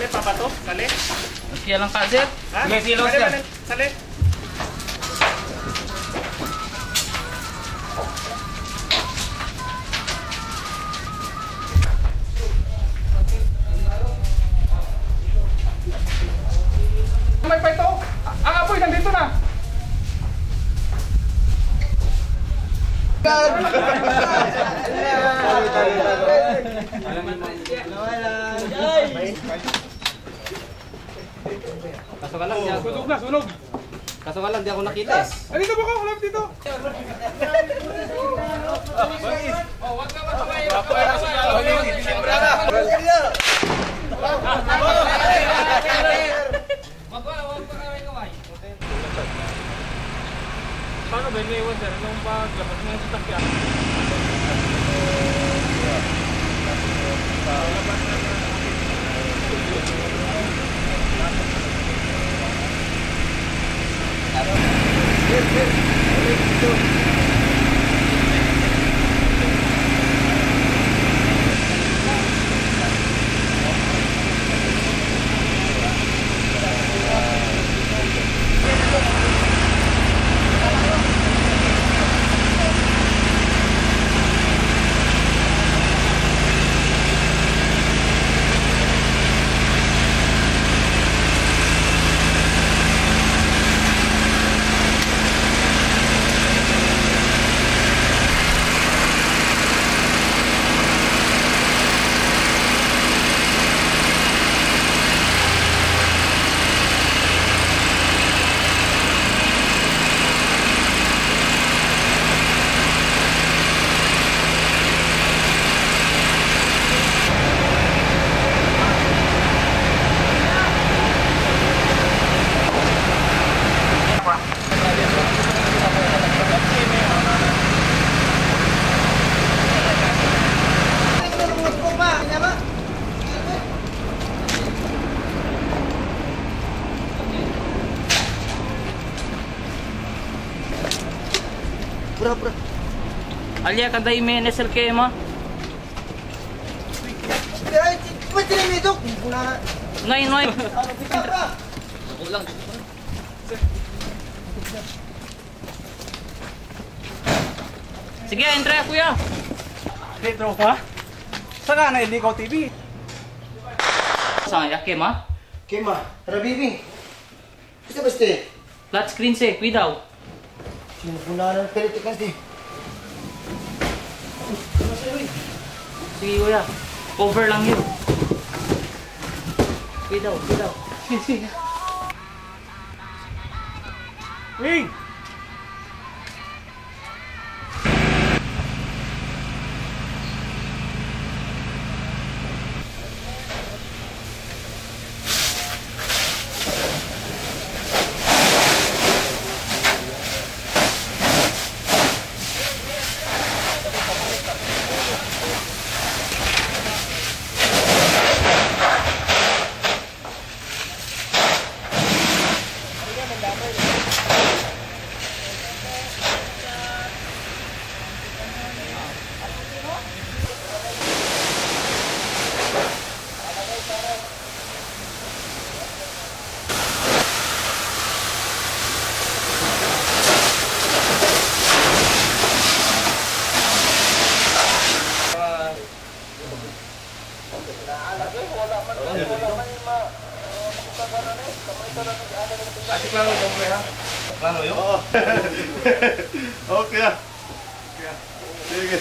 Sali pa ba to? Sali? Kaya lang ka, sir. Ha? May silos yan. Sali. May pa ito. Ang apoy nandito na. Kaso ka lang, di ako. Sunog na, sunog. Kaso ka lang, di ako nakita eh. Dito ba ko? Halap dito. Paano ba may iwan, sir? Nung paglabas ng sasakyan? Pura. Alia, kada Jimenez el quema. Ngayon, ngayon. Sige, entra kuya. Dito ka? Saan ka na Iligaw TV? Saan ya quema? Quema, Rabibi. Bisa pasti. Flat screen se, cuidado. Sinupunan ng pelitikas di. Sige kuya. Cover lang yun. Cuidado. Sige. Wing! Asik lang yung hombre ha? Plano yun? Oo. Okay ah. Sige. Sige.